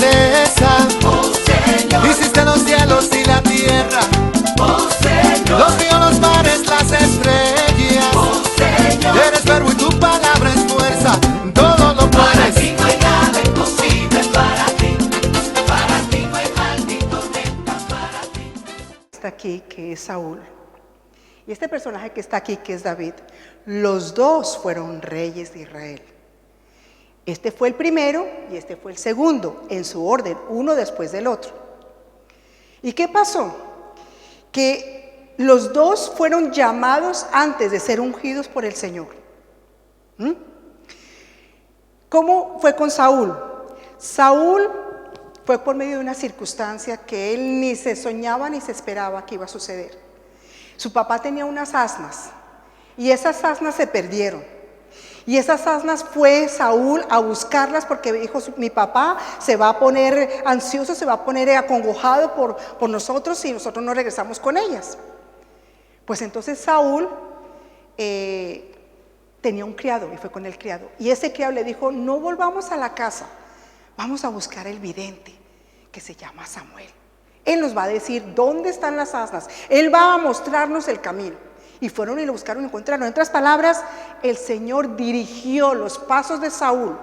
grandeza. Hiciste los cielos y la tierra. Los ríos, los mares, las estrellas. Eres verbo y tu palabra es fuerza. Todo lo puedes. Para ti no hay nada imposible, para ti. Para ti no hay mal ni tormenta, para ti. Está aquí, que es Saúl. Y este personaje que está aquí, que es David, los dos fueron reyes de Israel. Este fue el primero y este fue el segundo, en su orden, uno después del otro. ¿Y qué pasó? Que los dos fueron llamados antes de ser ungidos por el Señor. ¿Cómo fue con Saúl? Saúl fue por medio de una circunstancia que él ni se soñaba ni se esperaba que iba a suceder. Su papá tenía unas asnas y esas asnas se perdieron. Y esas asnas fue Saúl a buscarlas porque dijo: mi papá se va a poner ansioso, se va a poner acongojado por nosotros si nosotros no regresamos con ellas. Pues entonces Saúl tenía un criado y fue con el criado. Y ese criado le dijo: no volvamos a la casa, vamos a buscar el vidente que se llama Samuel. Él nos va a decir dónde están las asnas, él va a mostrarnos el camino. Y fueron y lo buscaron y encontraron. En otras palabras, el Señor dirigió los pasos de Saúl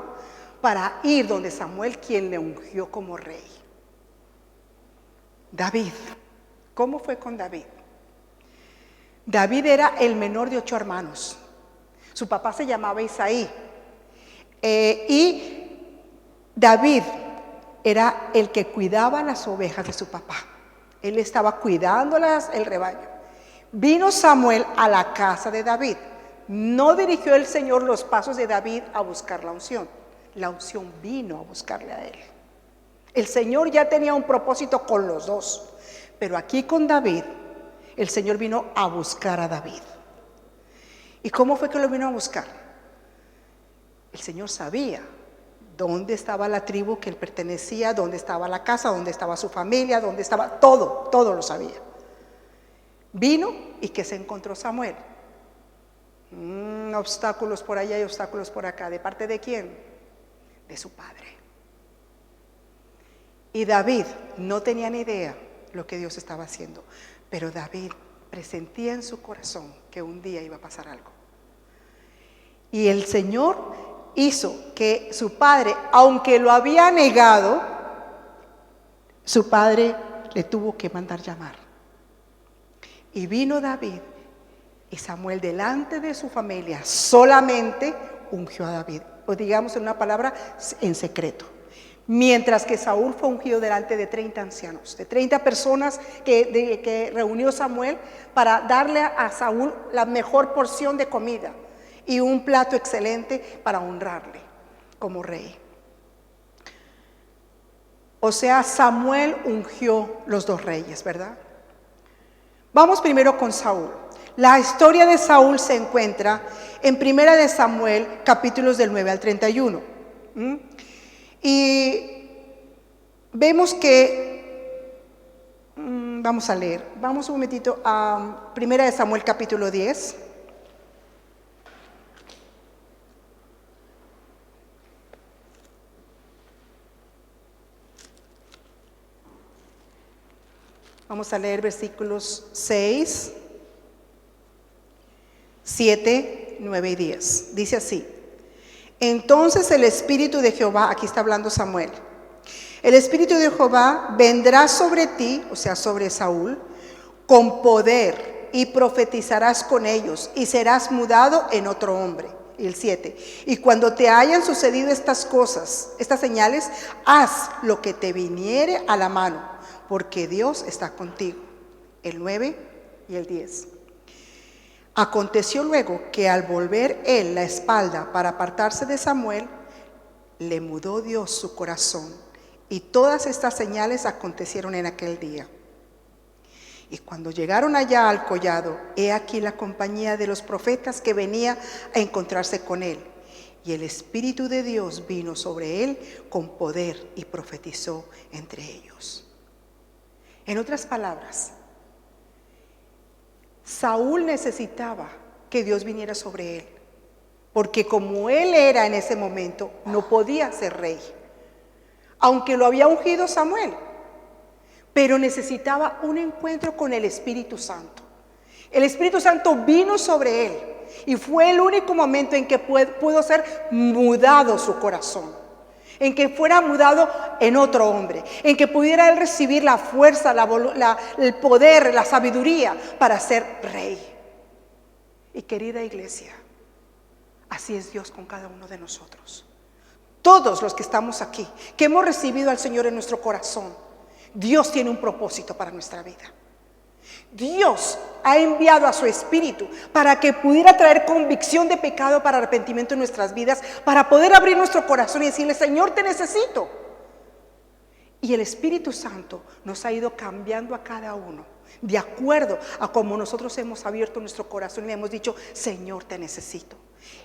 para ir donde Samuel, quien le ungió como rey. David, ¿cómo fue con David? David era el menor de 8 hermanos. Su papá se llamaba Isaí. Y David era el que cuidaba las ovejas de su papá. Él estaba cuidándolas, el rebaño. Vino Samuel a la casa de David. No dirigió el Señor los pasos de David a buscar la unción. La unción vino a buscarle a él. El Señor ya tenía un propósito con los dos. Pero aquí con David, el Señor vino a buscar a David. ¿Y cómo fue que lo vino a buscar? El Señor sabía dónde estaba la tribu que él pertenecía, dónde estaba la casa, dónde estaba su familia, dónde estaba todo lo sabía. Vino y que se encontró Samuel. Obstáculos por allá y obstáculos por acá. ¿De parte de quién? De su padre. Y David no tenía ni idea lo que Dios estaba haciendo, pero David presentía en su corazón que un día iba a pasar algo. Y el Señor hizo que su padre, aunque lo había negado, su padre le tuvo que mandar llamar. Y vino David y Samuel delante de su familia solamente ungió a David, o digamos en una palabra, en secreto. Mientras que Saúl fue ungido delante de 30 ancianos, de 30 personas que reunió Samuel para darle a Saúl la mejor porción de comida y un plato excelente para honrarle como rey. O sea, Samuel ungió los dos reyes, ¿verdad? Vamos primero con Saúl. La historia de Saúl se encuentra en 1 de Samuel, capítulos del 9 al 31. Y vemos que, vamos a leer, vamos un momentito a 1 de Samuel, capítulo 10. Vamos a leer versículos 6, 7, 9 y 10. Dice así: entonces el Espíritu de Jehová, aquí está hablando Samuel, el Espíritu de Jehová vendrá sobre ti, o sea, sobre Saúl, con poder, y profetizarás con ellos, y serás mudado en otro hombre. Y el 7, y cuando te hayan sucedido estas cosas, estas señales, haz lo que te viniere a la mano, porque Dios está contigo. El 9 y el 10. Aconteció luego que al volver él la espalda para apartarse de Samuel, le mudó Dios su corazón, y todas estas señales acontecieron en aquel día. Y cuando llegaron allá al collado, he aquí la compañía de los profetas que venía a encontrarse con él, y el Espíritu de Dios vino sobre él con poder y profetizó entre ellos. En otras palabras, Saúl necesitaba que Dios viniera sobre él, porque como él era en ese momento, no podía ser rey. aunque lo había ungido Samuel, pero necesitaba un encuentro con el Espíritu Santo. El Espíritu Santo vino sobre él y fue el único momento en que pudo ser mudado su corazón, en que fuera mudado en otro hombre, en que pudiera él recibir la fuerza, el poder, la sabiduría para ser rey. Y querida iglesia, así es Dios con cada uno de nosotros. Todos los que estamos aquí, que hemos recibido al Señor en nuestro corazón, Dios tiene un propósito para nuestra vida. Dios ha enviado a su Espíritu para que pudiera traer convicción de pecado para arrepentimiento en nuestras vidas, para poder abrir nuestro corazón y decirle: Señor, te necesito. Y el Espíritu Santo nos ha ido cambiando a cada uno de acuerdo a cómo nosotros hemos abierto nuestro corazón y le hemos dicho: Señor, te necesito.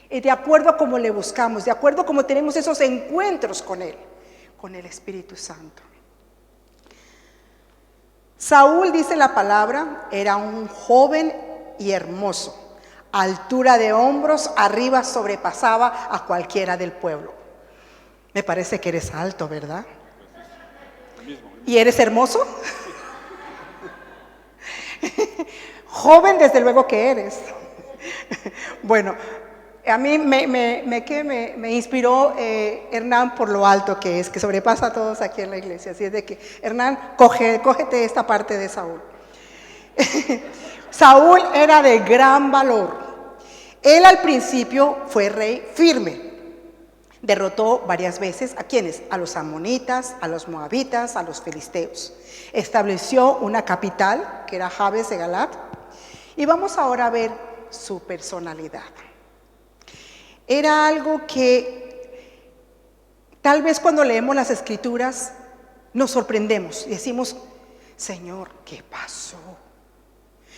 Y de acuerdo a cómo le buscamos, de acuerdo a cómo tenemos esos encuentros con Él, con el Espíritu Santo. Saúl, dice la palabra, era un joven y hermoso. Altura de hombros arriba sobrepasaba a cualquiera del pueblo. Me parece que eres alto, ¿verdad? ¿Y eres hermoso? Joven, desde luego que eres. Bueno, a mí me inspiró Hernán por lo alto que es, que sobrepasa a todos aquí en la iglesia. Así es de que, Hernán, cógete esta parte de Saúl. Saúl era de gran valor. Él al principio fue rey firme. Derrotó varias veces, ¿a quiénes? A los amonitas, a los moabitas, a los filisteos. Estableció una capital, que era Jabes de Galat. Y vamos ahora a ver su personalidad. Era algo que tal vez cuando leemos las Escrituras nos sorprendemos y decimos: Señor, ¿qué pasó?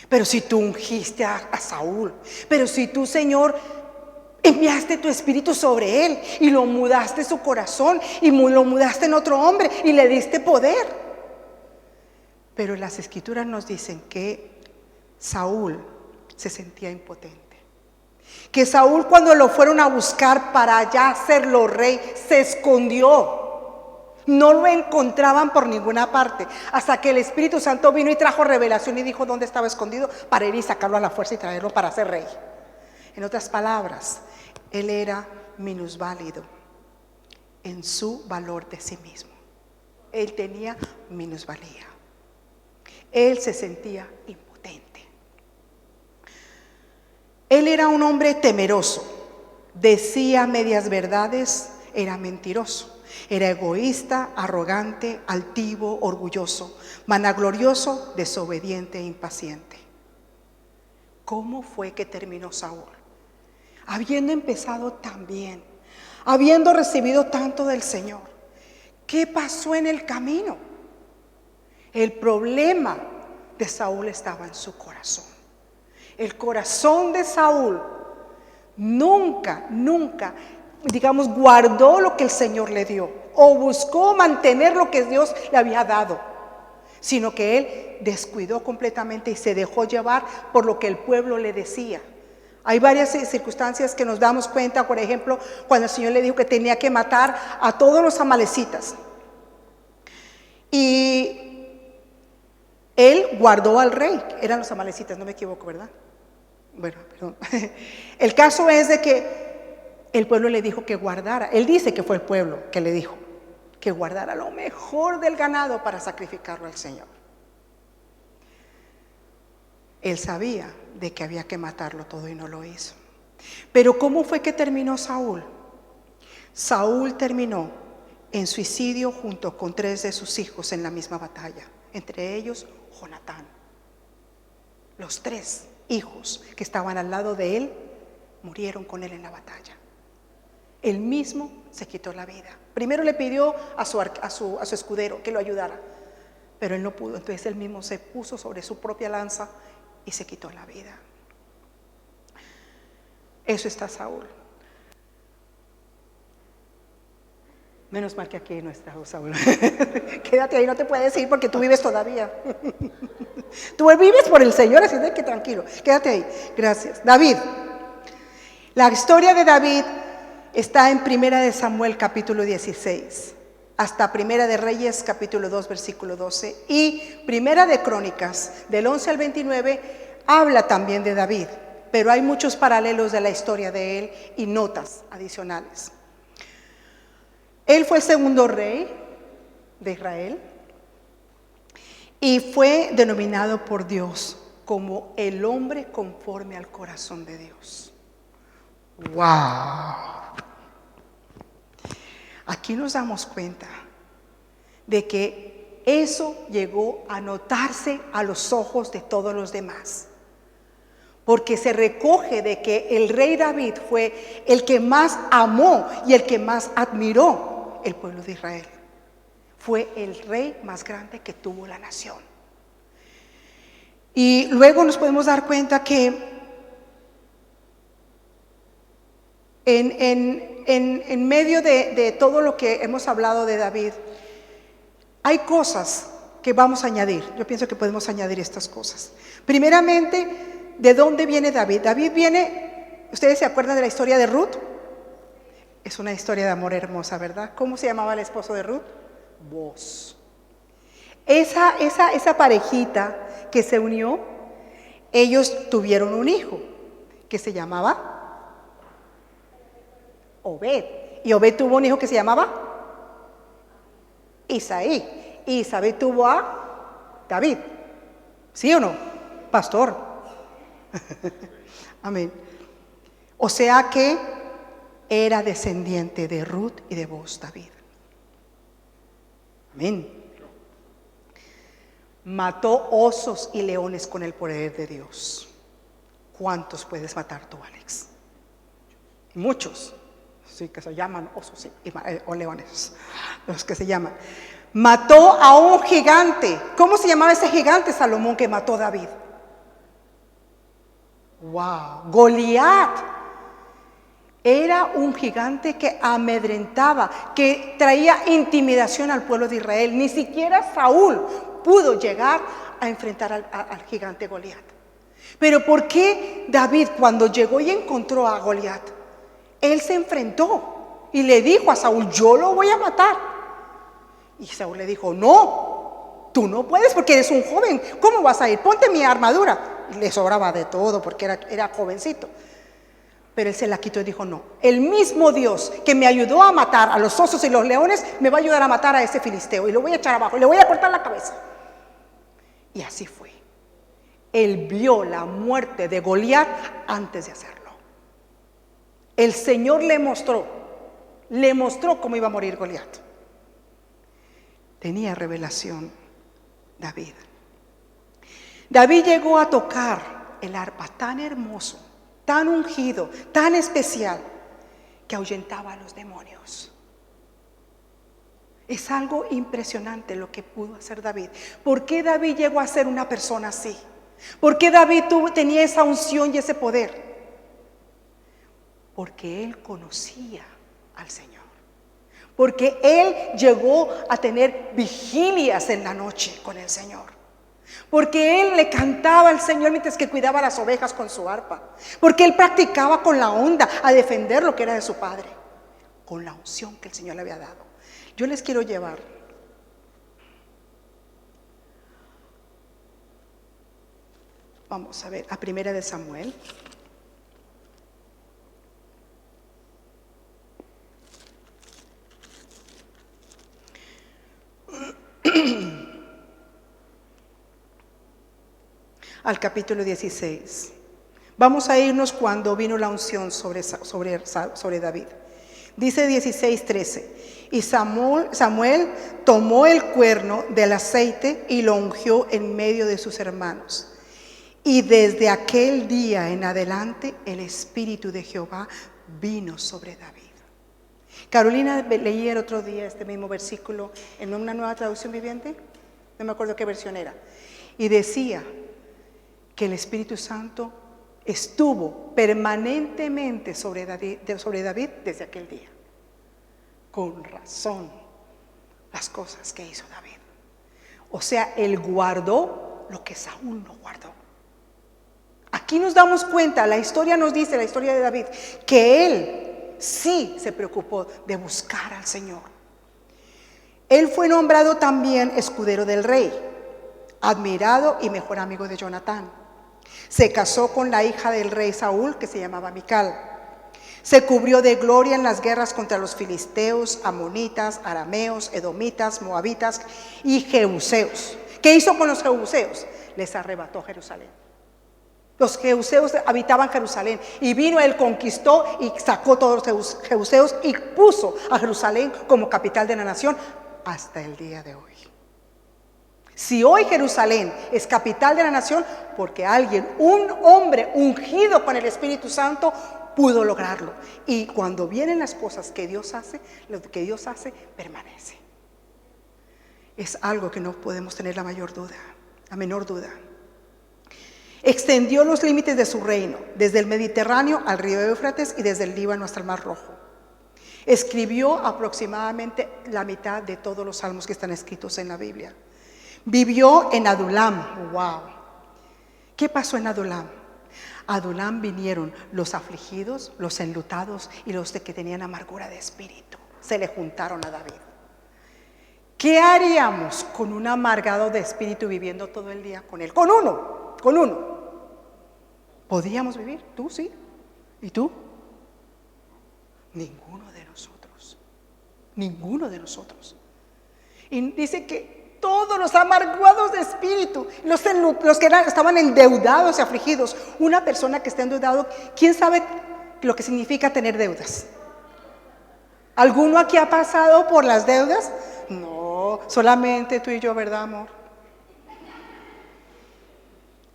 Pero si tú ungiste a Saúl, pero si tú, Señor, enviaste tu Espíritu sobre él y lo mudaste su corazón y lo mudaste en otro hombre y le diste poder. Pero las Escrituras nos dicen que Saúl se sentía impotente. Que Saúl, cuando lo fueron a buscar para ya hacerlo rey, se escondió. No lo encontraban por ninguna parte, hasta que el Espíritu Santo vino y trajo revelación y dijo dónde estaba escondido, para ir y sacarlo a la fuerza y traerlo para ser rey. En otras palabras, él era minusválido en su valor de sí mismo. Él tenía minusvalía. Él se sentía impotente. Él era un hombre temeroso, decía medias verdades, era mentiroso, era egoísta, arrogante, altivo, orgulloso, vanaglorioso, desobediente e impaciente. ¿Cómo fue que terminó Saúl? Habiendo empezado tan bien, habiendo recibido tanto del Señor, ¿qué pasó en el camino? El problema de Saúl estaba en su corazón. El corazón de Saúl nunca, digamos, guardó lo que el Señor le dio o buscó mantener lo que Dios le había dado, sino que él descuidó completamente y se dejó llevar por lo que el pueblo le decía. Hay varias circunstancias que nos damos cuenta, por ejemplo, cuando el Señor le dijo que tenía que matar a todos los amalecitas. Y él guardó al rey, eran los amalecitas, no me equivoco, ¿verdad? Bueno, perdón. El caso es de que el pueblo le dijo que guardara. Él dice que fue el pueblo que le dijo que guardara lo mejor del ganado para sacrificarlo al Señor. Él sabía de que había que matarlo todo y no lo hizo. Pero ¿cómo fue que terminó Saúl? Saúl terminó en suicidio junto con 3 de sus hijos en la misma batalla, entre ellos Jonatán. Los 3 hijos que estaban al lado de él murieron con él en la batalla. Él mismo se quitó la vida. Primero le pidió a su escudero que lo ayudara, pero él no pudo. Entonces él mismo se puso sobre su propia lanza y se quitó la vida. Eso está Saúl. Menos mal que aquí no está Saúl. Quédate ahí, no te puedes ir porque tú vives todavía. Tú vives por el Señor, así de que tranquilo. Quédate ahí. Gracias. David. La historia de David está en 1 de Samuel capítulo 16. hasta Primera de Reyes, capítulo 2, versículo 12, y Primera de Crónicas, del 11 al 29, habla también de David, pero hay muchos paralelos de la historia de él y notas adicionales. Él fue el segundo rey de Israel y fue denominado por Dios como el hombre conforme al corazón de Dios. ¡Wow! Aquí nos damos cuenta de que eso llegó a notarse a los ojos de todos los demás. Porque se recoge de que el rey David fue el que más amó y el que más admiró el pueblo de Israel. Fue el rey más grande que tuvo la nación. Y luego nos podemos dar cuenta que en medio de todo lo que hemos hablado de David, hay cosas que vamos a añadir. Yo pienso que podemos añadir estas cosas. Primeramente, ¿de dónde viene David? David viene, ¿ustedes se acuerdan de la historia de Ruth? Es una historia de amor hermosa, ¿verdad? ¿Cómo se llamaba el esposo de Ruth? Boaz. Esa parejita que se unió, ellos tuvieron un hijo que se llamaba Obed. Y Obed tuvo un hijo que se llamaba Isaí. Y Isaí tuvo a David. ¿Sí o no? Pastor. Amén. O sea que era descendiente de Ruth y de Boaz, David. Amén. Mató osos y leones con el poder de Dios. ¿Cuántos puedes matar tú, Alex? Muchos. Sí, que se llaman osos o leones. Los que se llaman. Mató a un gigante. ¿Cómo se llamaba ese gigante, Salomón, que mató a David? Wow. Goliat. Era un gigante que amedrentaba, que traía intimidación al pueblo de Israel. Ni siquiera Saúl pudo llegar a enfrentar al gigante Goliat. Pero ¿por qué David, cuando llegó y encontró a Goliat, él se enfrentó y le dijo a Saúl: yo lo voy a matar? Y Saúl le dijo: no, tú no puedes porque eres un joven. ¿Cómo vas a ir? Ponte mi armadura. Y le sobraba de todo porque era jovencito. Pero él se la quitó y dijo: no, el mismo Dios que me ayudó a matar a los osos y los leones me va a ayudar a matar a ese filisteo, y lo voy a echar abajo y le voy a cortar la cabeza. Y así fue. Él vio la muerte de Goliat antes de hacerlo. El Señor le mostró cómo iba a morir Goliat. Tenía revelación David. David llegó a tocar el arpa tan hermoso, tan ungido, tan especial, que ahuyentaba a los demonios. Es algo impresionante lo que pudo hacer David. ¿Por qué David llegó a ser una persona así? ¿Por qué David tenía esa unción y ese poder? Porque él conocía al Señor. Porque él llegó a tener vigilias en la noche con el Señor. Porque él le cantaba al Señor mientras que cuidaba las ovejas con su arpa. Porque él practicaba con la onda a defender lo que era de su padre, con la unción que el Señor le había dado. Yo les quiero llevar vamos a ver a Primera de Samuel. Al capítulo 16. Vamos a irnos cuando vino la unción sobre David. Dice 16:13. Y Samuel tomó el cuerno del aceite y lo ungió en medio de sus hermanos. Y desde aquel día en adelante el Espíritu de Jehová vino sobre David. Carolina leía el otro día este mismo versículo en una nueva traducción viviente. No me acuerdo qué versión era. Y decía que el Espíritu Santo estuvo permanentemente sobre David desde aquel día. Con razón las cosas que hizo David. O sea, él guardó lo que Saúl no guardó. Aquí nos damos cuenta, la historia nos dice, la historia de David, que él sí se preocupó de buscar al Señor. Él fue nombrado también escudero del rey, admirado y mejor amigo de Jonatán. Se casó con la hija del rey Saúl, que se llamaba Mical. Se cubrió de gloria en las guerras contra los filisteos, amonitas, arameos, edomitas, moabitas y jebuseos. ¿Qué hizo con los jebuseos? Les arrebató Jerusalén. Los jebuseos habitaban Jerusalén y vino, él conquistó y sacó todos los jebuseos y puso a Jerusalén como capital de la nación hasta el día de hoy. Si hoy Jerusalén es capital de la nación, porque alguien, un hombre ungido con el Espíritu Santo, pudo lograrlo. Y cuando vienen las cosas que Dios hace, lo que Dios hace permanece. Es algo que no podemos tener la menor duda. Extendió los límites de su reino, desde el Mediterráneo al río Éufrates y desde el Líbano hasta el Mar Rojo. Escribió aproximadamente la mitad de todos los salmos que están escritos en la Biblia. Vivió en Adulam. Wow. ¿Qué pasó en Adulam? A Adulam vinieron los afligidos, los enlutados y los que tenían amargura de espíritu. Se le juntaron a David. ¿Qué haríamos con un amargado de espíritu viviendo todo el día con él? Con uno. ¿Podíamos vivir? ¿Tú sí? ¿Y tú? Ninguno de nosotros. Y dice que todos los amargados de espíritu, los que estaban endeudados y afligidos. Una persona que está endeudado, ¿quién sabe lo que significa tener deudas? ¿Alguno aquí ha pasado por las deudas? No, solamente tú y yo, ¿verdad, amor?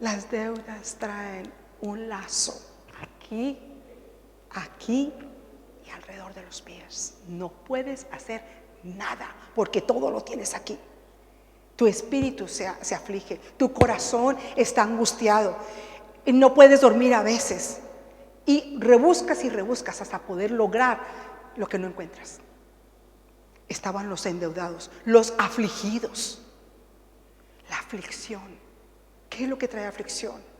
Las deudas traen un lazo aquí y alrededor de los pies. No puedes hacer nada porque todo lo tienes aquí. Tu espíritu se aflige, tu corazón está angustiado, y no puedes dormir a veces. Y rebuscas hasta poder lograr lo que no encuentras. Estaban los endeudados, los afligidos. La aflicción. ¿Qué es lo que trae aflicción?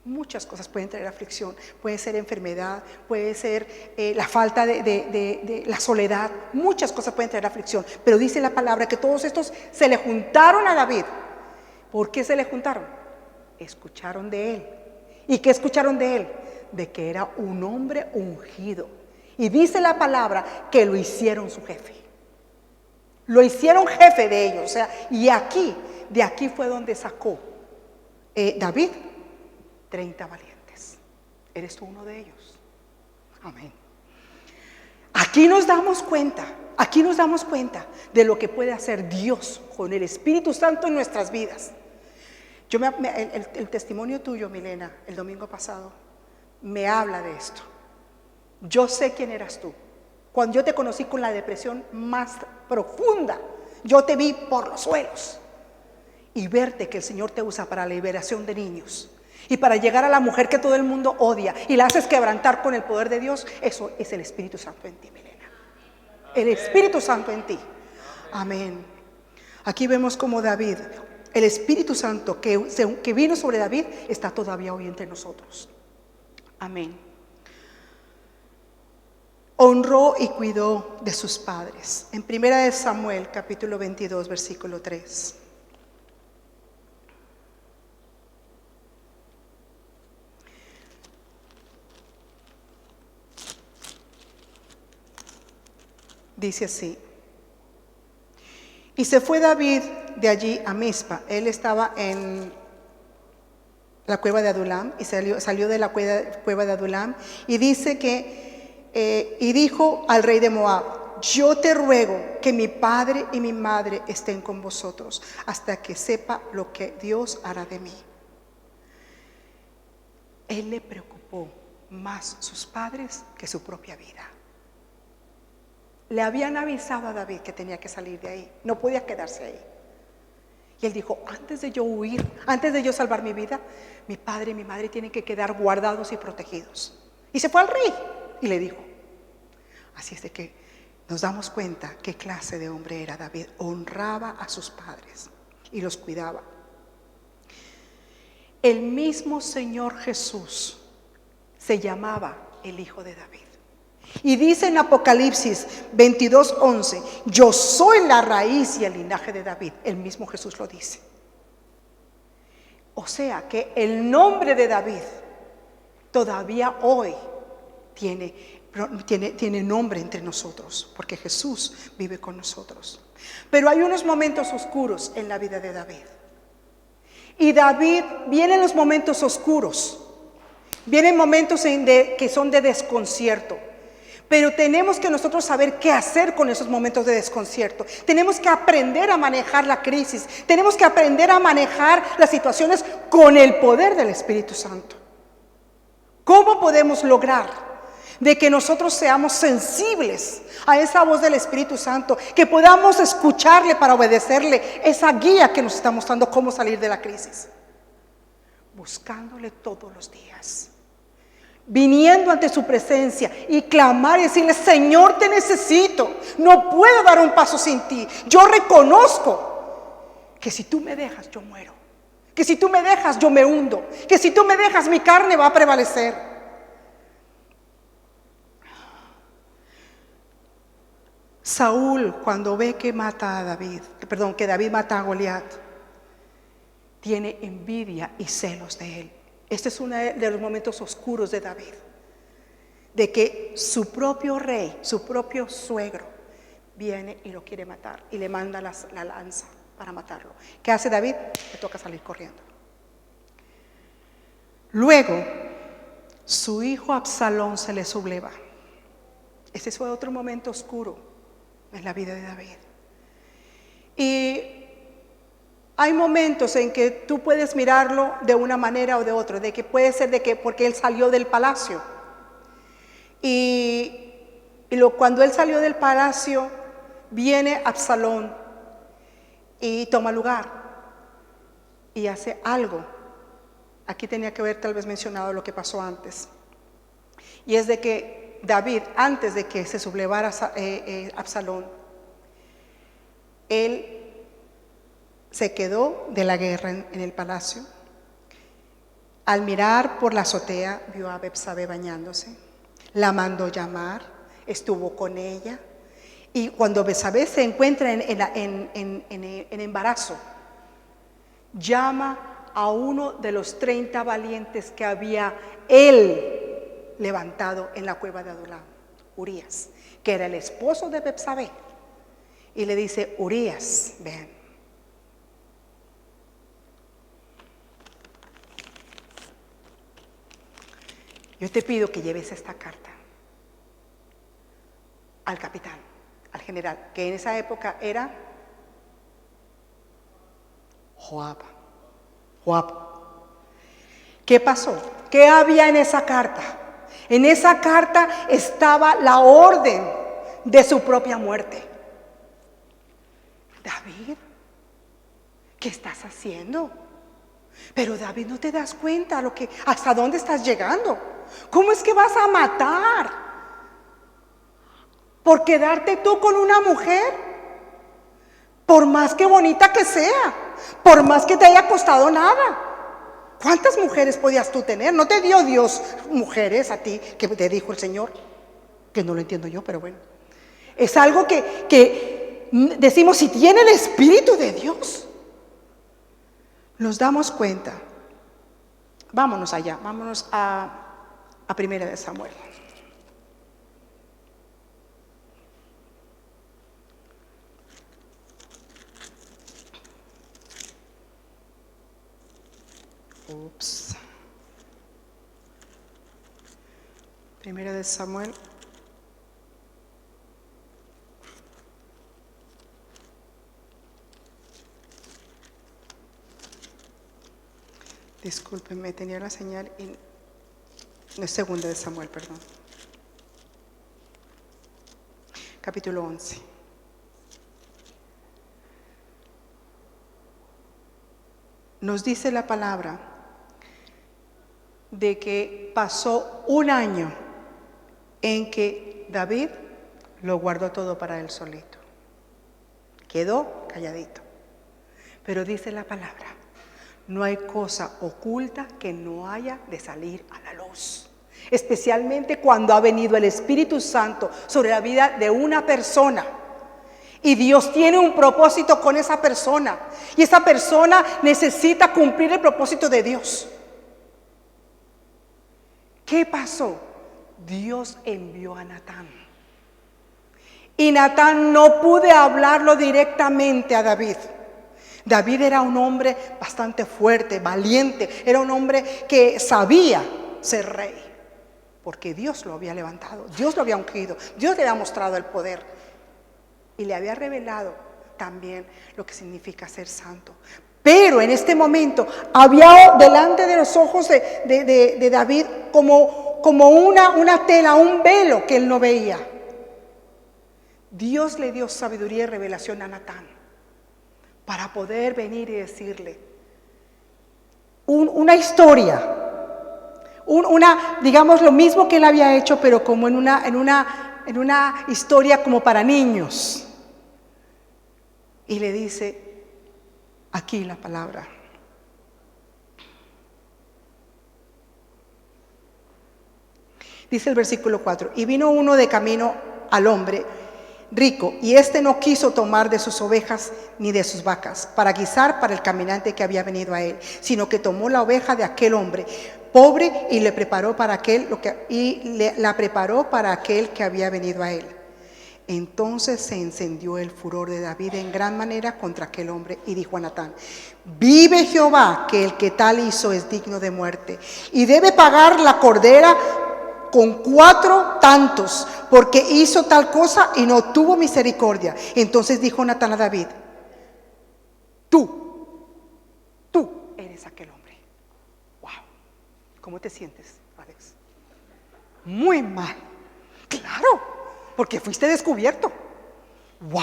Muchas cosas pueden traer aflicción. Puede ser enfermedad, puede ser la falta de la soledad. Muchas cosas pueden traer aflicción. Pero dice la palabra que todos estos se le juntaron a David. ¿Por qué se le juntaron? Escucharon de él. ¿Y qué escucharon de él? De que era un hombre ungido. Y dice la palabra que lo hicieron su jefe. Lo hicieron jefe de ellos. O sea, y de aquí fue donde sacó David 30 valientes. ¿Eres tú uno de ellos? Amén. Aquí nos damos cuenta de lo que puede hacer Dios con el Espíritu Santo en nuestras vidas. El testimonio tuyo, Milena, el domingo pasado, me habla de esto. Yo sé quién eras tú. Cuando yo te conocí con la depresión más profunda, yo te vi por los suelos. Y verte que el Señor te usa para la liberación de niños y para llegar a la mujer que todo el mundo odia y la haces quebrantar con el poder de Dios, eso es el Espíritu Santo en ti, Milena. El Espíritu Santo en ti. Amén. Aquí vemos como David, el Espíritu Santo que vino sobre David, está todavía hoy entre nosotros. Amén. Honró y cuidó de sus padres. En 1 Samuel, capítulo 22, versículo 3. Dice así: y se fue David de allí a Mizpa. Él estaba en la cueva de Adulam y salió de la cueva de Adulam, y dice que y dijo al rey de Moab: yo te ruego que mi padre y mi madre estén con vosotros hasta que sepa lo que Dios hará de mí. Él le preocupó más sus padres que su propia vida. Le habían avisado a David que tenía que salir de ahí, no podía quedarse ahí. Y él dijo: antes de yo huir, antes de yo salvar mi vida, mi padre y mi madre tienen que quedar guardados y protegidos. Y se fue al rey y le dijo. Así es de que nos damos cuenta qué clase de hombre era David. Honraba a sus padres y los cuidaba. El mismo Señor Jesús se llamaba el Hijo de David. Y dice en Apocalipsis 22:11, yo soy la raíz y el linaje de David. El mismo Jesús lo dice. O sea que el nombre de David todavía hoy tiene nombre entre nosotros, porque Jesús vive con nosotros. Pero hay unos momentos oscuros en la vida de David. Y David, vienen los momentos oscuros, vienen momentos que son de desconcierto. Pero tenemos que nosotros saber qué hacer con esos momentos de desconcierto. Tenemos que aprender a manejar la crisis. Tenemos que aprender a manejar las situaciones con el poder del Espíritu Santo. ¿Cómo podemos lograr de que nosotros seamos sensibles a esa voz del Espíritu Santo? Que podamos escucharle para obedecerle esa guía que nos está mostrando cómo salir de la crisis. Buscándole todos los días. Viniendo ante su presencia y clamar y decirle, Señor, te necesito, no puedo dar un paso sin ti. Yo reconozco que si tú me dejas, yo muero. Que si tú me dejas, yo me hundo. Que si tú me dejas, mi carne va a prevalecer. Saúl, cuando ve que que David mata a Goliat, tiene envidia y celos de él. Este es uno de los momentos oscuros de David, de que su propio rey, su propio suegro, viene y lo quiere matar y le manda la lanza para matarlo. ¿Qué hace David? Le toca salir corriendo. Luego, su hijo Absalón se le subleva. Este fue otro momento oscuro en la vida de David. Y hay momentos en que tú puedes mirarlo de una manera o de otra, de que puede ser porque él salió del palacio. Cuando él salió del palacio, viene Absalón y toma lugar y hace algo. Aquí tenía que haber tal vez mencionado lo que pasó antes. Y es de que David, antes de que se sublevara Absalón, él se quedó de la guerra en el palacio. Al mirar por la azotea, vio a Betsabé bañándose, la mandó llamar, estuvo con ella. Y cuando Betsabé se encuentra en embarazo, llama a uno de los 30 valientes que había él levantado en la cueva de Adulam, Urías, que era el esposo de Betsabé, y le dice, Urías, ven. Yo te pido que lleves esta carta al capitán, al general, que en esa época era Joab. ¿Qué pasó? ¿Qué había en esa carta? En esa carta estaba la orden de su propia muerte. David, ¿qué estás haciendo? Pero David, ¿no te das cuenta hasta dónde estás llegando? ¿Cómo es que vas a matar por quedarte tú con una mujer? Por más que bonita que sea, por más que te haya costado nada. ¿Cuántas mujeres podías tú tener? ¿No te dio Dios mujeres a ti que te dijo el Señor? Que no lo entiendo yo, pero bueno. Es algo que decimos, si tiene el Espíritu de Dios, nos damos cuenta. Vámonos allá, vámonos a Primera de Samuel. Primera de Samuel. Discúlpenme, tenía la señal y no es Segunda de Samuel, perdón. Capítulo 11. Nos dice la palabra de que pasó un año en que David lo guardó todo para él solito. Quedó calladito. Pero dice la palabra, no hay cosa oculta que no haya de salir a la luz. especialmente cuando ha venido el Espíritu Santo sobre la vida de una persona. Y Dios tiene un propósito con esa persona. Y esa persona necesita cumplir el propósito de Dios. ¿Qué pasó? Dios envió a Natán. Y Natán no pudo hablarlo directamente a David. David era un hombre bastante fuerte, valiente. Era un hombre que sabía ser rey. Porque Dios lo había levantado. Dios lo había ungido. Dios le había mostrado el poder. Y le había revelado también lo que significa ser santo. Pero en este momento había delante de los ojos de David como una tela, un velo que él no veía. Dios le dio sabiduría y revelación a Natán para poder venir y decirle una historia, digamos lo mismo que él había hecho, pero como en una historia como para niños. Y le dice aquí la palabra. Dice el versículo 4: y vino uno de camino al hombre rico, y éste no quiso tomar de sus ovejas ni de sus vacas para guisar para el caminante que había venido a él, sino que tomó la oveja de aquel hombre pobre y la preparó para aquel que había venido a él. Entonces se encendió el furor de David en gran manera contra aquel hombre, y dijo a Natán: vive Jehová, que el que tal hizo es digno de muerte, y debe pagar la cordera con 4 tantos, porque hizo tal cosa y no tuvo misericordia. Entonces dijo Natán a David: tú eres aquel hombre. Wow. ¿Cómo te sientes, Alex? Muy mal. Claro, porque fuiste descubierto. Wow.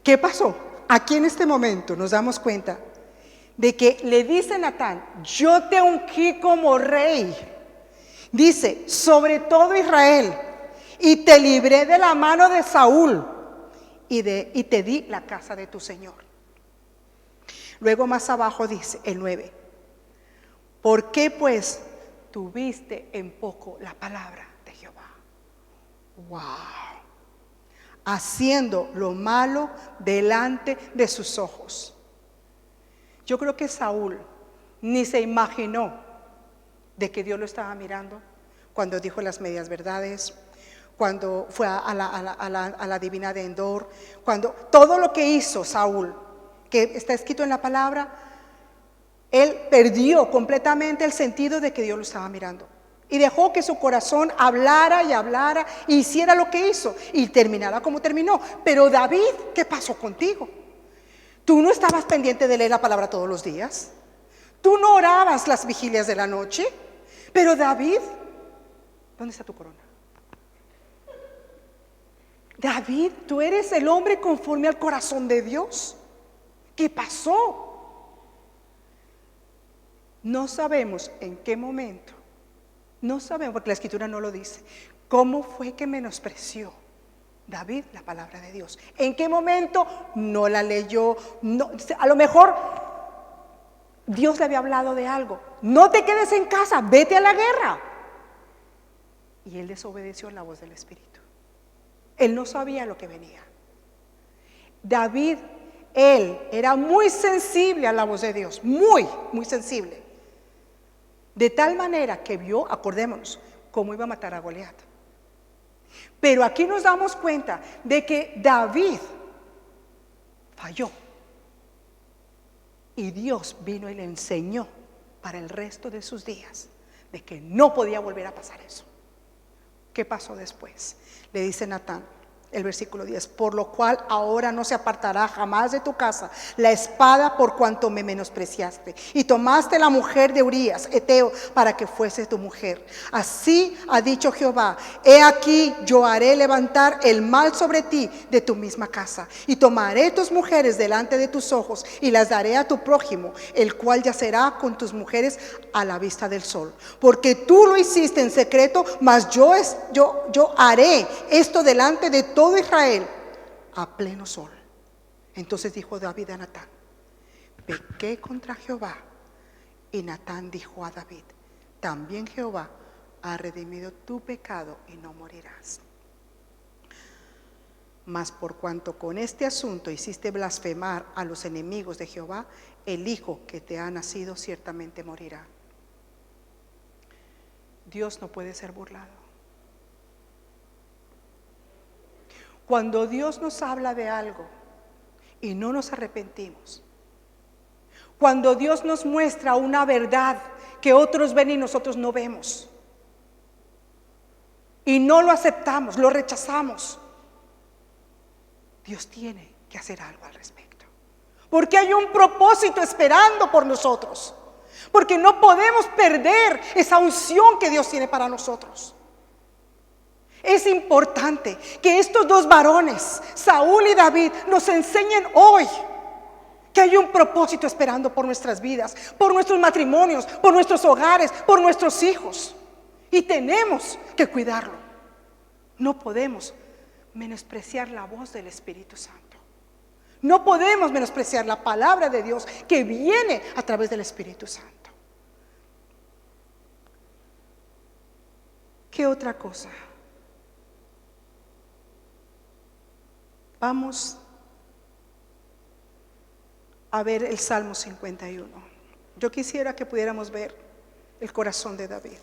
¿Qué pasó? Aquí en este momento nos damos cuenta de que le dice Natán: yo te ungí como rey. Dice, sobre todo Israel, y te libré de la mano de Saúl, y te di la casa de tu Señor. Luego más abajo dice el 9: ¿por qué pues tuviste en poco la palabra de Jehová? Wow. Haciendo lo malo delante de sus ojos. Yo creo que Saúl ni se imaginó de que Dios lo estaba mirando cuando dijo las medias verdades, cuando fue a la divina de Endor, cuando todo lo que hizo Saúl, que está escrito en la palabra, él perdió completamente el sentido de que Dios lo estaba mirando y dejó que su corazón hablara y hablara y hiciera lo que hizo y terminara como terminó. Pero David, ¿qué pasó contigo? ¿Tú no estabas pendiente de leer la palabra todos los días? ¿Tú no orabas las vigilias de la noche? Pero David, ¿dónde está tu corona? David, tú eres el hombre conforme al corazón de Dios. ¿Qué pasó? No sabemos en qué momento, no sabemos porque la escritura no lo dice, cómo fue que menospreció David la palabra de Dios. ¿En qué momento? No la leyó, no, a lo mejor Dios le había hablado de algo. No te quedes en casa, vete a la guerra. Y él desobedeció la voz del Espíritu. Él no sabía lo que venía. David, él era muy sensible a la voz de Dios, muy sensible. De tal manera que vio, acordémonos, cómo iba a matar a Goliat. Pero aquí nos damos cuenta de que David falló. Y Dios vino y le enseñó para el resto de sus días de que no podía volver a pasar eso. ¿Qué pasó después? Le dice Natán, el versículo 10: por lo cual ahora no se apartará jamás de tu casa la espada por cuanto me menospreciaste y tomaste la mujer de Urías Eteo para que fuese tu mujer. Así ha dicho Jehová: he aquí yo haré levantar el mal sobre ti de tu misma casa, y tomaré tus mujeres delante de tus ojos y las daré a tu prójimo, el cual yacerá con tus mujeres a la vista del sol. Porque tú lo hiciste en secreto, mas yo haré esto delante de todo Israel a pleno sol. Entonces dijo David a Natán: pequé contra Jehová. Y Natán dijo a David: también Jehová ha redimido tu pecado y no morirás. Mas por cuanto con este asunto hiciste blasfemar a los enemigos de Jehová, el hijo que te ha nacido ciertamente morirá. Dios no puede ser burlado. Cuando Dios nos habla de algo y no nos arrepentimos, cuando Dios nos muestra una verdad que otros ven y nosotros no vemos, y no lo aceptamos, lo rechazamos, Dios tiene que hacer algo al respecto, porque hay un propósito esperando por nosotros, porque no podemos perder esa unción que Dios tiene para nosotros. Es importante que estos dos varones, Saúl y David, nos enseñen hoy que hay un propósito esperando por nuestras vidas, por nuestros matrimonios, por nuestros hogares, por nuestros hijos, y tenemos que cuidarlo. No podemos menospreciar la voz del Espíritu Santo. No podemos menospreciar la palabra de Dios que viene a través del Espíritu Santo. ¿Qué otra cosa? Vamos a ver el Salmo 51. Yo quisiera que pudiéramos ver el corazón de David.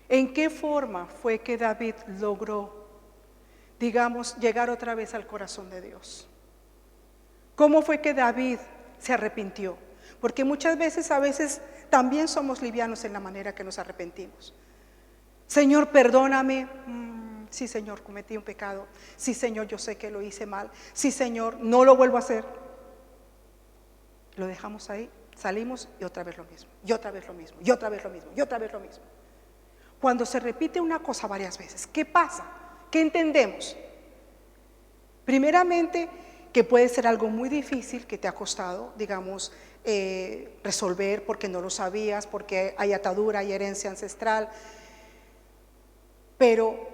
¿En qué forma fue que David logró, digamos, llegar otra vez al corazón de Dios? ¿Cómo fue que David se arrepintió? Porque muchas veces, a veces, también somos livianos en la manera que nos arrepentimos. Señor, perdóname. Sí, Señor, cometí un pecado. Sí, Señor, yo sé que lo hice mal. Sí, Señor, no lo vuelvo a hacer. Lo dejamos ahí, salimos y otra vez lo mismo, y otra vez lo mismo, y otra vez lo mismo, y otra vez lo mismo. Cuando se repite una cosa varias veces, ¿qué pasa? ¿Qué entendemos? Primeramente, que puede ser algo muy difícil que te ha costado, digamos, resolver porque no lo sabías, porque hay atadura, hay herencia ancestral. Pero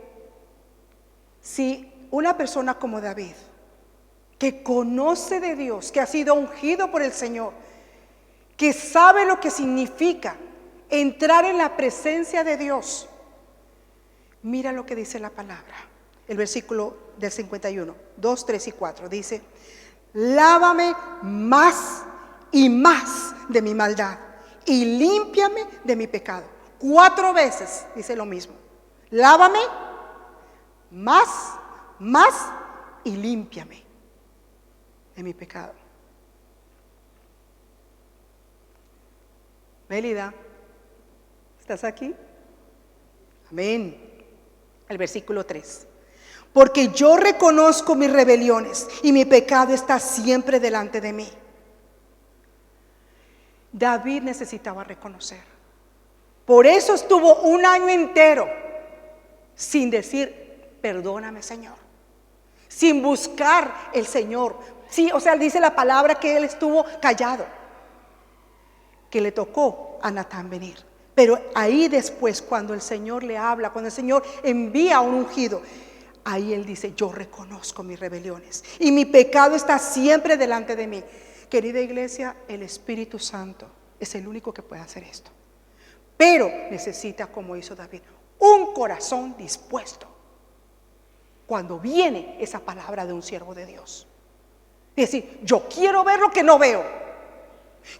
si una persona como David, que conoce de Dios, que ha sido ungido por el Señor, que sabe lo que significa entrar en la presencia de Dios, mira lo que dice la palabra. El versículo del 51, 2, 3 y 4 dice: lávame más y más de mi maldad y límpiame de mi pecado. 4 veces dice lo mismo: lávame más y límpiame de mi pecado. Melida, ¿estás aquí? Amén. El versículo 3: porque yo reconozco mis rebeliones y mi pecado está siempre delante de mí. David necesitaba reconocer. Por eso estuvo un año entero sin decir: perdóname, Señor, sin buscar el Señor. Sí, o sea, dice la palabra que él estuvo callado, que le tocó a Natán venir. Pero ahí después, cuando el Señor le habla, cuando el Señor envía a un ungido, ahí él dice: yo reconozco mis rebeliones y mi pecado está siempre delante de mí. Querida iglesia, el Espíritu Santo es el único que puede hacer esto. Pero necesita, como hizo David, un corazón dispuesto cuando viene esa palabra de un siervo de Dios. Es decir, yo quiero ver lo que no veo,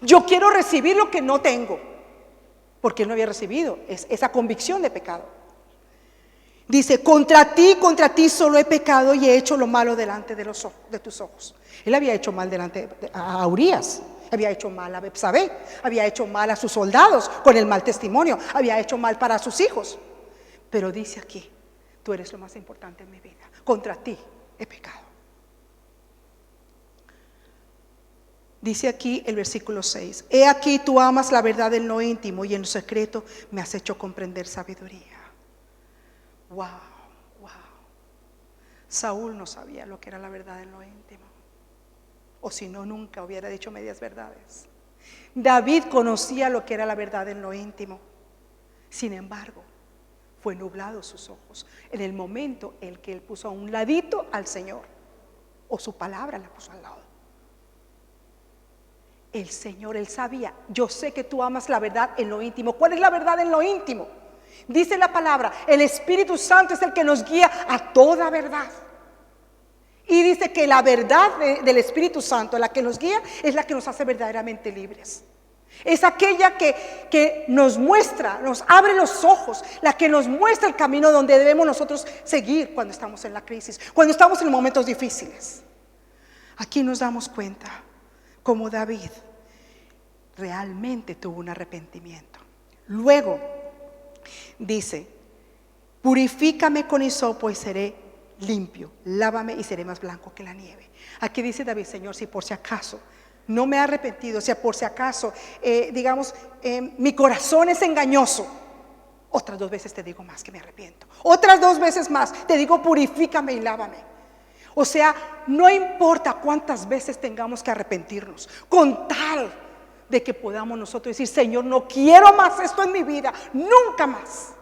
yo quiero recibir lo que no tengo, porque él no había recibido esa convicción de pecado. Dice: contra ti solo he pecado y he hecho lo malo delante de tus ojos. Él había hecho mal delante a Urías, había hecho mal a Betsabé, había hecho mal a sus soldados con el mal testimonio, había hecho mal para sus hijos. Pero dice aquí: tú eres lo más importante en mi vida, contra ti he pecado. Dice aquí el versículo 6: he aquí tú amas la verdad en lo íntimo y en lo secreto me has hecho comprender sabiduría. Wow. Saúl no sabía lo que era la verdad en lo íntimo, o si no, nunca hubiera dicho medias verdades. David conocía lo que era la verdad en lo íntimo. Sin embargo, fue nublado sus ojos en el momento en que él puso a un ladito al Señor, o su palabra la puso al lado. El Señor, Él sabía, yo sé que tú amas la verdad en lo íntimo. ¿Cuál es la verdad en lo íntimo? Dice la palabra, el Espíritu Santo es el que nos guía a toda verdad. Y dice que la verdad del Espíritu Santo, la que nos guía, es la que nos hace verdaderamente libres. Es aquella que nos muestra, nos abre los ojos, la que nos muestra el camino donde debemos nosotros seguir cuando estamos en la crisis, cuando estamos en momentos difíciles. Aquí nos damos cuenta cómo David realmente tuvo un arrepentimiento. Luego dice, purifícame con hisopo y seré limpio, lávame y seré más blanco que la nieve. Aquí dice David, Señor, si por si acaso no me he arrepentido, o sea, por si acaso, mi corazón es engañoso, otras 2 veces te digo más que me arrepiento, otras 2 veces más te digo purifícame y lávame. O sea, no importa cuántas veces tengamos que arrepentirnos, con tal de que podamos nosotros decir, Señor, no quiero más esto en mi vida, nunca más.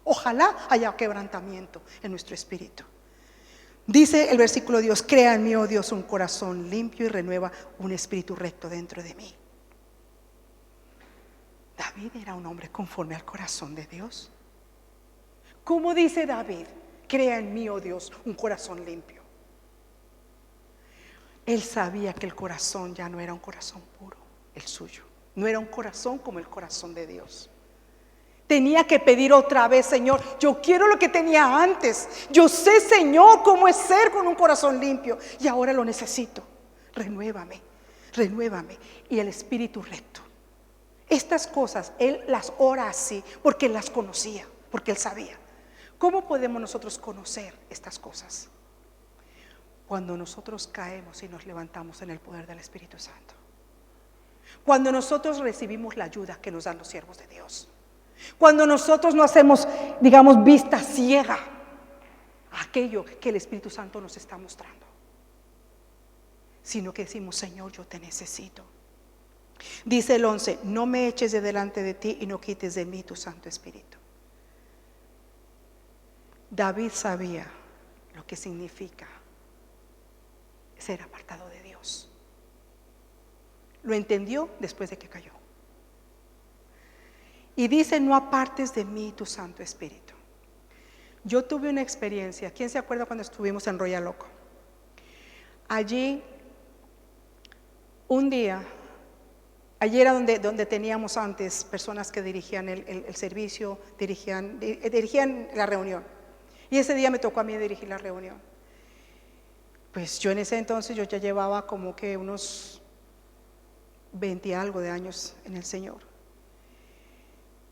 Ojalá haya quebrantamiento en nuestro espíritu. Dice el versículo de Dios, crea en mí, oh Dios, un corazón limpio y renueva un espíritu recto dentro de mí. David era un hombre conforme al corazón de Dios. ¿Cómo dice David? Crea en mí, oh Dios, un corazón limpio. Él sabía que el corazón ya no era un corazón puro, el suyo. No era un corazón como el corazón de Dios. Tenía que pedir otra vez, Señor, yo quiero lo que tenía antes. Yo sé, Señor, cómo es ser con un corazón limpio. Y ahora lo necesito. Renuévame, renuévame. Y el espíritu recto. Estas cosas, Él las ora así, porque Él las conocía, porque Él sabía. ¿Cómo podemos nosotros conocer estas cosas? Cuando nosotros caemos y nos levantamos en el poder del Espíritu Santo. Cuando nosotros recibimos la ayuda que nos dan los siervos de Dios. Cuando nosotros no hacemos, digamos, vista ciega a aquello que el Espíritu Santo nos está mostrando, sino que decimos, Señor, yo te necesito. Dice el 11, no me eches de delante de ti y no quites de mí tu Santo Espíritu. David sabía lo que significa ser apartado de Dios. Lo entendió después de que cayó. Y dice, no apartes de mí tu Santo Espíritu. Yo tuve una experiencia, ¿quién se acuerda cuando estuvimos en Royal Loco? Allí, un día, allí era donde teníamos antes personas que dirigían el servicio, dirigían la reunión. Y ese día me tocó a mí dirigir la reunión. Pues yo en ese entonces yo ya llevaba como que unos 20 y algo de años en el Señor.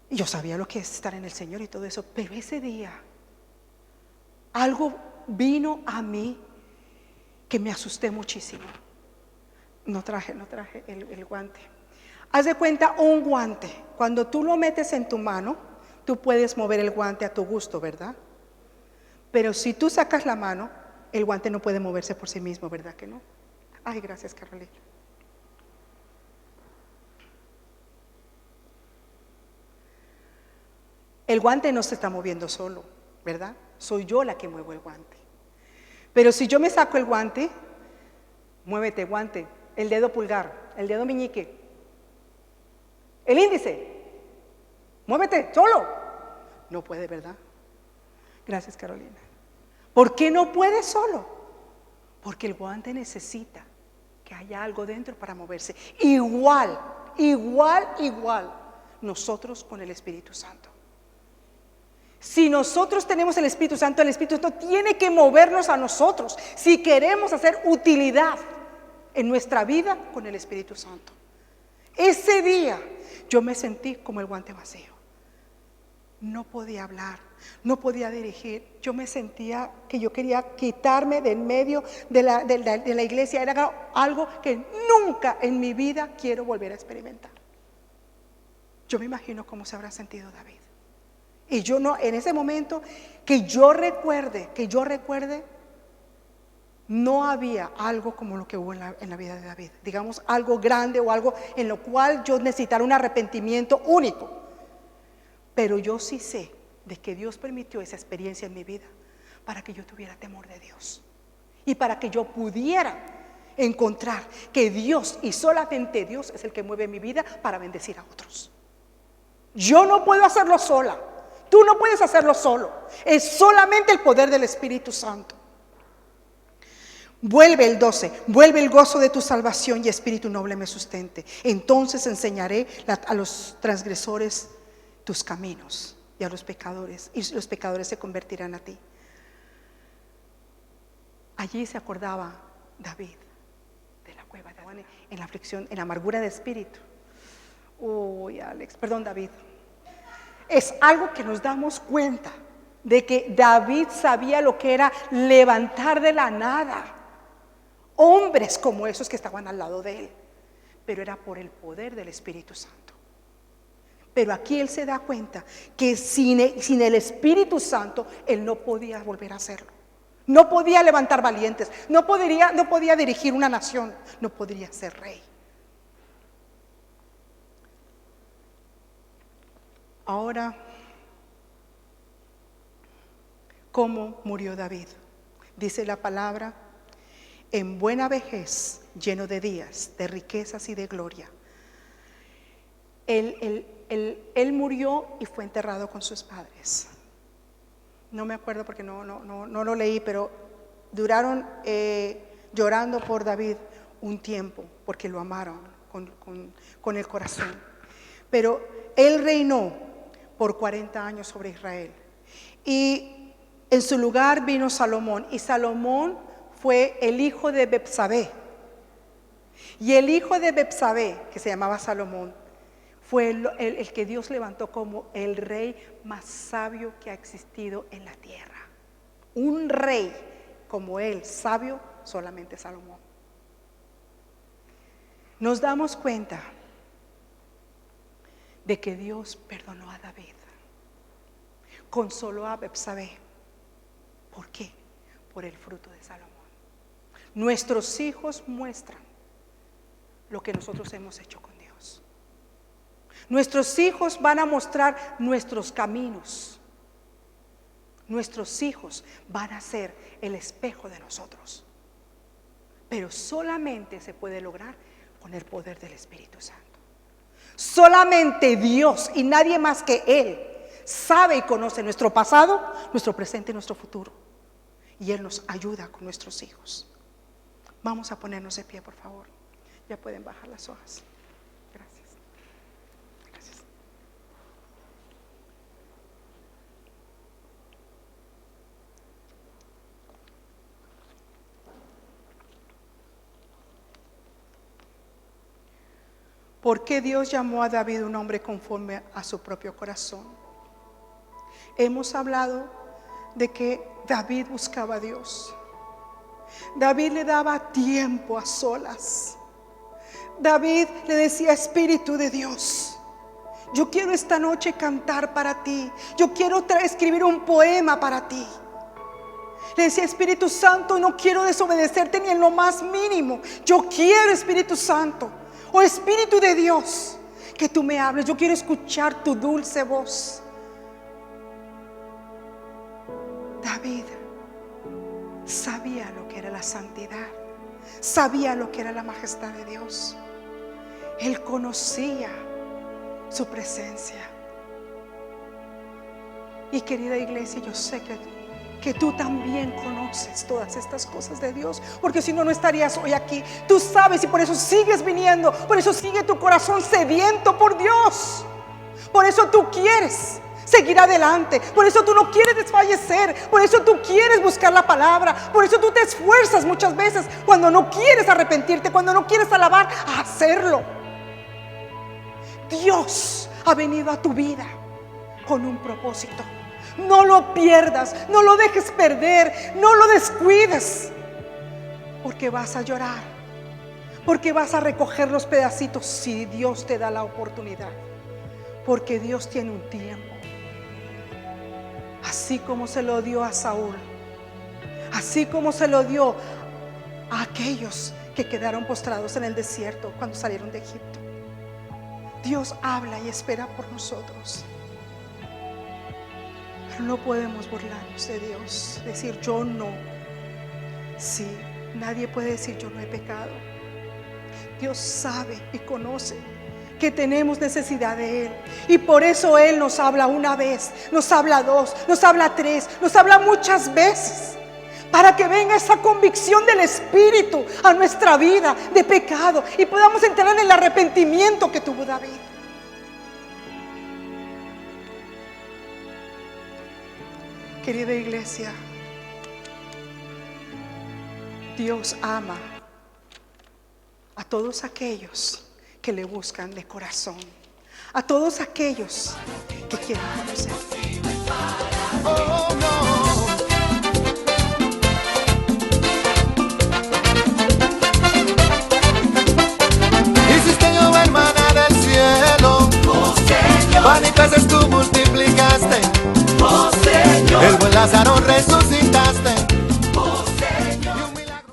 Y yo sabía lo que es estar en el Señor y todo eso, pero ese día algo vino a mí que me asusté muchísimo. No traje el guante. Haz de cuenta un guante. Cuando tú lo metes en tu mano, tú puedes mover el guante a tu gusto, ¿verdad? Pero si tú sacas la mano, el guante no puede moverse por sí mismo, ¿verdad que no? Ay, gracias, Carolina. El guante no se está moviendo solo, ¿verdad? Soy yo la que muevo el guante. Pero si yo me saco el guante, muévete guante, el dedo pulgar, el dedo meñique, el índice, muévete solo. No puede, ¿verdad? Gracias, Carolina. ¿Por qué no puede solo? Porque el guante necesita que haya algo dentro para moverse. Igual, nosotros con el Espíritu Santo. Si nosotros tenemos el Espíritu Santo tiene que movernos a nosotros si queremos hacer utilidad en nuestra vida con el Espíritu Santo. Ese día yo me sentí como el guante vacío. No podía hablar, no podía dirigir. Yo me sentía que yo quería quitarme del medio de la iglesia. Era algo que nunca en mi vida quiero volver a experimentar. Yo me imagino cómo se habrá sentido David. Y yo no, en ese momento que yo recuerde, no había algo como lo que hubo en la vida de David. Digamos, algo grande o algo en lo cual yo necesitara un arrepentimiento único. Pero yo sí sé de que Dios permitió esa experiencia en mi vida para que yo tuviera temor de Dios. Y para que yo pudiera encontrar que Dios y solamente Dios es el que mueve mi vida para bendecir a otros. Yo no puedo hacerlo sola. Tú no puedes hacerlo solo. Es solamente el poder del Espíritu Santo. Vuelve el 12. Vuelve el gozo de tu salvación y espíritu noble me sustente. Entonces enseñaré a los transgresores tus caminos y a los pecadores. Y los pecadores se convertirán a ti. Allí se acordaba David de la cueva de Adán, en la aflicción, en la amargura de espíritu. Uy, Alex, perdón, David. Es algo que nos damos cuenta de que David sabía lo que era levantar de la nada hombres como esos que estaban al lado de él, pero era por el poder del Espíritu Santo. Pero aquí él se da cuenta que sin el Espíritu Santo él no podía volver a hacerlo. No podía levantar valientes, no podía dirigir una nación, no podría ser rey. Ahora, ¿cómo murió David? Dice la palabra: en buena vejez, lleno de días, de riquezas y de gloria. Él murió y fue enterrado con sus padres. No me acuerdo porque no lo leí, pero duraron llorando por David un tiempo, porque lo amaron con el corazón. Pero él reinó por 40 años sobre Israel. Y en su lugar vino Salomón. Y Salomón fue el hijo de Betsabé. Y el hijo de Betsabé, que se llamaba Salomón, fue el que Dios levantó como el rey más sabio que ha existido en la tierra. Un rey como él, sabio, solamente Salomón. Nos damos cuenta de que Dios perdonó a David, consoló a Betsabé. ¿Por qué? Por el fruto de Salomón. Nuestros hijos muestran lo que nosotros hemos hecho con Dios. Nuestros hijos van a mostrar nuestros caminos. Nuestros hijos van a ser el espejo de nosotros. Pero solamente se puede lograr con el poder del Espíritu Santo. Solamente Dios y nadie más que Él sabe y conoce nuestro pasado, nuestro presente y nuestro futuro. Y Él nos ayuda con nuestros hijos. Vamos a ponernos de pie, por favor. Ya pueden bajar las hojas. Gracias. Gracias. ¿Por qué Dios llamó a David un hombre conforme a su propio corazón? Hemos hablado de que David buscaba a Dios. David le daba tiempo a solas. David le decía: Espíritu de Dios, yo quiero esta noche cantar para ti. Yo quiero escribir un poema para ti. Le decía: Espíritu Santo, no quiero desobedecerte ni en lo más mínimo. Yo quiero, Espíritu Santo, oh Espíritu de Dios, que tú me hables. Yo quiero escuchar tu dulce voz. David sabía lo que era la santidad, sabía lo que era la majestad de Dios. Él conocía su presencia. Y querida iglesia, yo sé que tú también conoces todas estas cosas de Dios, porque si no, no estarías hoy aquí. Tú sabes, y por eso sigues viniendo, por eso sigue tu corazón sediento por Dios. Por eso tú quieres seguir adelante, por eso tú no quieres desfallecer, por eso tú quieres buscar la palabra, por eso tú te esfuerzas muchas veces cuando no quieres arrepentirte, cuando no quieres alabar, a hacerlo. Dios ha venido a tu vida con un propósito. No lo pierdas, no lo dejes perder, no lo descuides, porque vas a llorar, porque vas a recoger los pedacitos si Dios te da la oportunidad, porque Dios tiene un tiempo. Así como se lo dio a Saúl, así como se lo dio a aquellos que quedaron postrados en el desierto cuando salieron de Egipto. Dios habla y espera por nosotros. Pero no podemos burlarnos de Dios, decir yo no. Sí, Nadie puede decir yo no he pecado. Dios sabe y conoce que tenemos necesidad de Él. Y por eso Él nos habla una vez, nos habla dos, nos habla tres, nos habla muchas veces. Para que venga esa convicción del Espíritu a nuestra vida de pecado y podamos entrar en el arrepentimiento que tuvo David. Querida iglesia, Dios ama a todos aquellos que le buscan de corazón, a todos aquellos que quieren conocer. Oh, no. Hiciste llover maná del cielo, Oh Señor, pan y peces tú multiplicaste, oh Señor, el buen Lázaro resucitaste.